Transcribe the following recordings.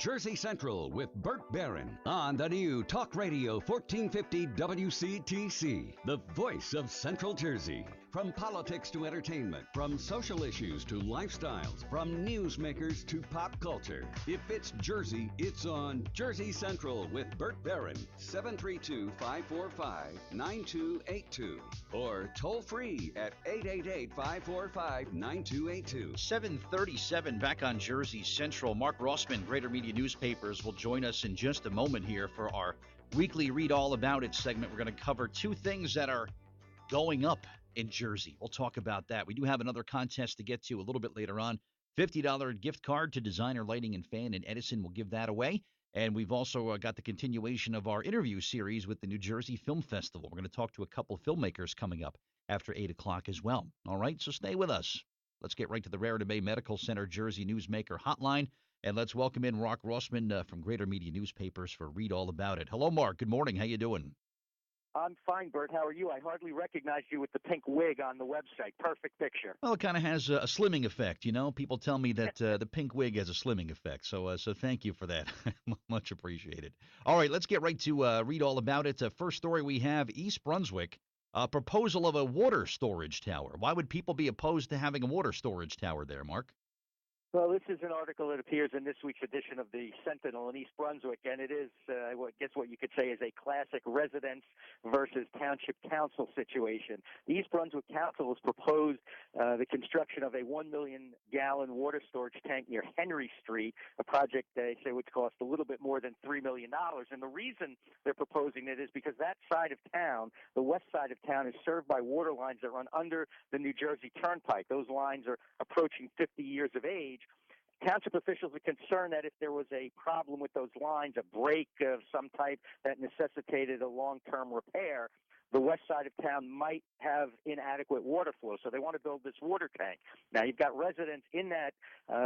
Jersey Central with Burt Barron on the new Talk Radio 1450 WCTC, the voice of Central Jersey. From politics to entertainment, from social issues to lifestyles, from newsmakers to pop culture. If it's Jersey, it's on Jersey Central with Burt Barron, 732-545-9282. Or toll free at 888-545-9282. 737 back on Jersey Central. Mark Rosman, Greater Media Newspapers, will join us in just a moment here for our weekly Read All About It segment. We're going to cover two things that are going up in Jersey. We'll talk about that. We do have another contest to get to a little bit later on. $50 gift card to Designer Lighting and Fan in Edison. We'll give that away. And we've also got the continuation of our interview series with the New Jersey Film Festival. We're going to talk to a couple of filmmakers coming up after 8 o'clock as well. All right, so stay with us. Let's get right to the Raritan Bay Medical Center Jersey Newsmaker Hotline. And let's welcome in Mark Rosman from Greater Media Newspapers for Read All About It. Hello, Mark. Good morning. How you doing? I'm fine, Bert. How are you? I hardly recognized you with the pink wig on the website. Perfect picture. Well, it kind of has a slimming effect, you know. People tell me that the pink wig has a slimming effect, so thank you for that. Much appreciated. All right, let's get right to Read All About It. First story we have, East Brunswick, proposal of a water storage tower. Why would people be opposed to having a water storage tower there, Mark? Well, this is an article that appears in this week's edition of the Sentinel in East Brunswick, and it is, I guess what you could say is a classic residence versus township council situation. The East Brunswick Council has proposed the construction of a 1 million gallon water storage tank near Henry Street, a project they say would cost a little bit more than $3 million. And the reason they're proposing it is because that side of town, the west side of town, is served by water lines that run under the New Jersey Turnpike. Those lines are approaching 50 years of age. Township officials are concerned that if there was a problem with those lines, a break of some type that necessitated a long-term repair, the west side of town might have inadequate water flow. So they want to build this water tank. Now, you've got residents in that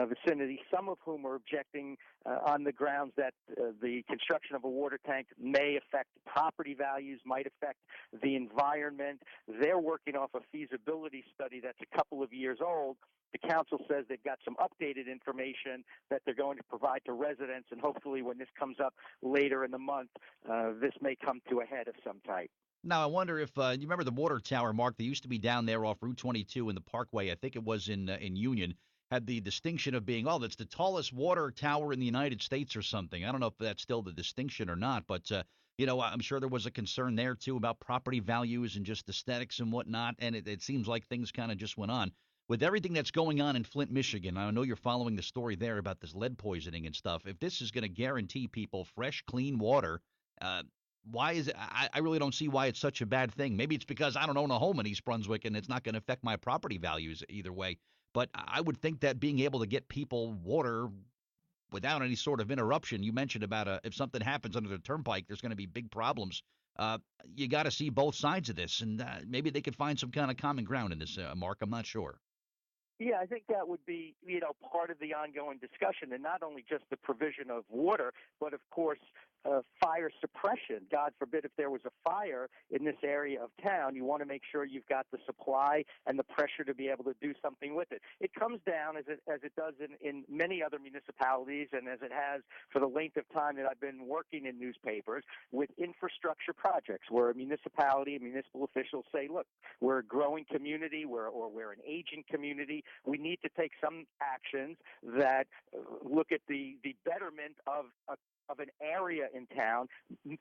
vicinity, some of whom are objecting on the grounds that the construction of a water tank may affect property values, might affect the environment. They're working off a feasibility study that's a couple of years old. The council says they've got some updated information that they're going to provide to residents, and hopefully when this comes up later in the month, this may come to a head of some type. Now, I wonder if you remember the water tower, Mark, that used to be down there off Route 22 in the Parkway. I think it was in Union, had the distinction of being, that's the tallest water tower in the United States or something. I don't know if that's still the distinction or not, but, I'm sure there was a concern there, too, about property values and just aesthetics and whatnot, and it seems like things kind of just went on. With everything that's going on in Flint, Michigan, I know you're following the story there about this lead poisoning and stuff. If this is going to guarantee people fresh, clean water, why is it? I really don't see why it's such a bad thing. Maybe it's because I don't own a home in East Brunswick and it's not going to affect my property values either way. But I would think that being able to get people water without any sort of interruption, you mentioned about if something happens under the turnpike, there's going to be big problems. You got to see both sides of this, and maybe they could find some kind of common ground in this, Mark. I'm not sure. Yeah, I think that would be, part of the ongoing discussion, and not only just the provision of water, but of course, fire suppression. God forbid if there was a fire in this area of town, you want to make sure you've got the supply and the pressure to be able to do something with it. It comes down, as it does in many other municipalities, and as it has for the length of time that I've been working in newspapers, with infrastructure projects where a municipality and municipal officials say, look, we're a growing community, we're an aging community. We need to take some actions that look at the betterment of an area in town,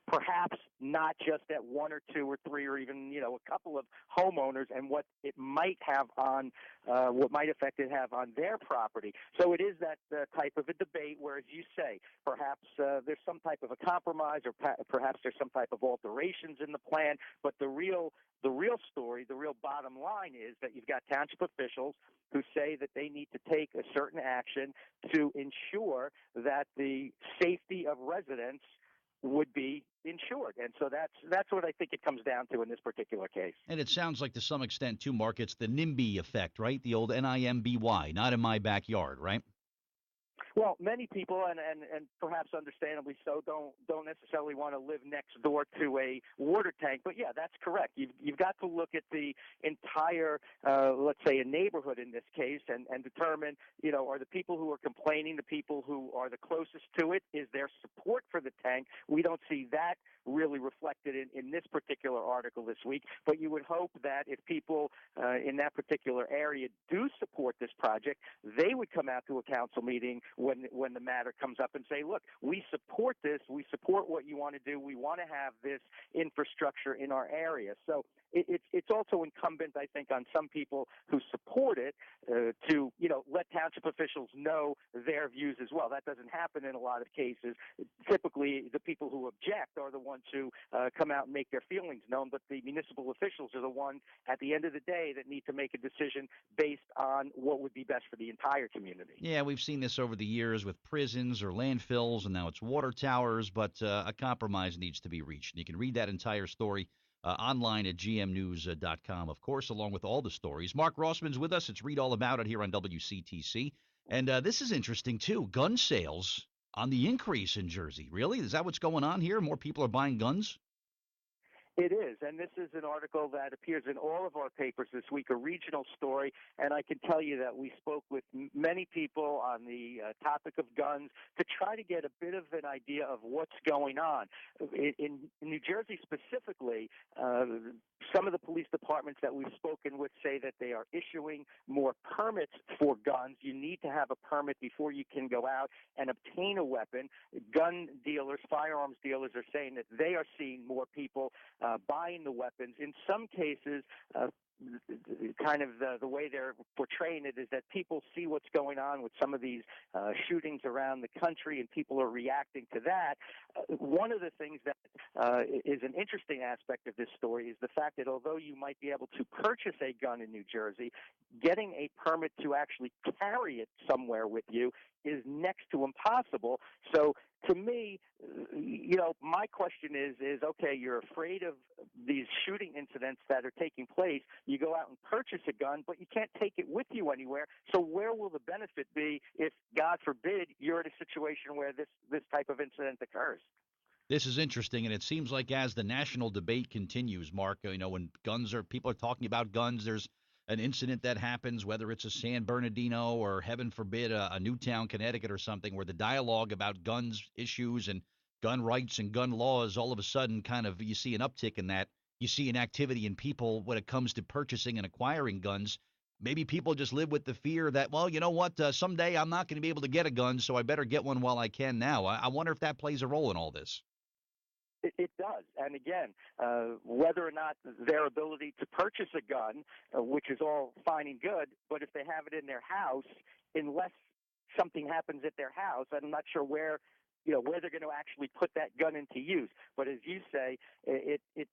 perhaps not just at one or two or three or even, a couple of homeowners, and what it might have on, what might affect it have on their property. So it is that type of a debate where, as you say, perhaps there's some type of a compromise, or perhaps there's some type of alterations in the plan, but the real story, the real bottom line is that you've got township officials who say that they need to take a certain action to ensure that the safety of residents would be insured. And so that's what I think it comes down to in this particular case. And it sounds like to some extent, too, Mark, it's the NIMBY effect, right? The old NIMBY, not in my backyard, right? Well, many people, and perhaps understandably so, don't necessarily want to live next door to a water tank. But yeah, that's correct. You've got to look at the entire, let's say, a neighborhood in this case, and determine, are the people who are complaining the people who are the closest to it? Is there support for the tank? We don't see that really reflected in this particular article this week. But you would hope that if people in that particular area do support this project, they would come out to a council meeting when the matter comes up and say, look, we support this. We support what you want to do. We want to have this infrastructure in our area. So it's also incumbent, I think, on some people who support it to, let township officials know their views as well. That doesn't happen in a lot of cases. Typically, the people who object are the ones who come out and make their feelings known, but the municipal officials are the ones at the end of the day that need to make a decision based on what would be best for the entire community. Yeah, we've seen this over the years with prisons or landfills, and now it's water towers, but a compromise needs to be reached. And you can read that entire story online at gmnews.com, of course, along with all the stories. Mark Rossman's with us. It's Read All About It here on WCTC. And this is interesting, too. Gun sales on the increase in Jersey. Really? Is that what's going on here? More people are buying guns? It is, and this is an article that appears in all of our papers this week, a regional story, and I can tell you that we spoke with many people on the topic of guns to try to get a bit of an idea of what's going on. In New Jersey specifically, some of the police departments that we've spoken with say that they are issuing more permits for guns. You need to have a permit before you can go out and obtain a weapon. Gun dealers, firearms dealers are saying that they are seeing more people buying the weapons. In some cases, kind of the way they're portraying it is that people see what's going on with some of these shootings around the country, and people are reacting to that. One of the things that is an interesting aspect of this story is the fact that although you might be able to purchase a gun in New Jersey, getting a permit to actually carry it somewhere with you is next to impossible. So to me, my question is, okay, you're afraid of these shooting incidents that are taking place. You go out and purchase a gun, but you can't take it with you anywhere. So where will the benefit be if, God forbid, you're in a situation where this type of incident occurs? This is interesting, and it seems like as the national debate continues, Mark, when people are talking about guns, there's an incident that happens, whether it's a San Bernardino or, heaven forbid, a Newtown, Connecticut or something, where the dialogue about guns issues and gun rights and gun laws, all of a sudden kind of you see an uptick in that. You see an activity in people when it comes to purchasing and acquiring guns. Maybe people just live with the fear that, well, you know what, someday I'm not going to be able to get a gun, so I better get one while I can now. I wonder if that plays a role in all this. It does. And again, whether or not their ability to purchase a gun, which is all fine and good, but if they have it in their house, unless something happens at their house, I'm not sure where they're going to actually put that gun into use. But as you say, it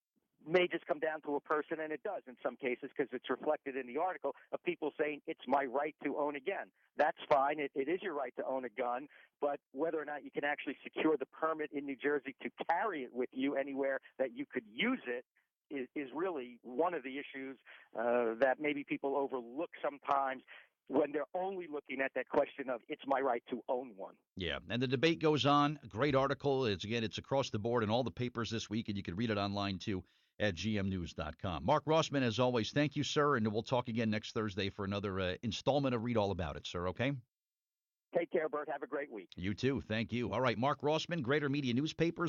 may just come down to a person, and it does in some cases because it's reflected in the article of people saying it's my right to own a gun. That's fine. It is your right to own a gun, but whether or not you can actually secure the permit in New Jersey to carry it with you anywhere that you could use it is really one of the issues that maybe people overlook sometimes when they're only looking at that question of it's my right to own one. Yeah, and the debate goes on. A great article. It's across the board in all the papers this week, and you can read it online too at gmnews.com. Mark Rossman, as always, thank you, sir, and we'll talk again next Thursday for another installment of Read All About It, sir, okay? Take care, Bert. Have a great week. You too. Thank you. All right, Mark Rossman, Greater Media Newspapers.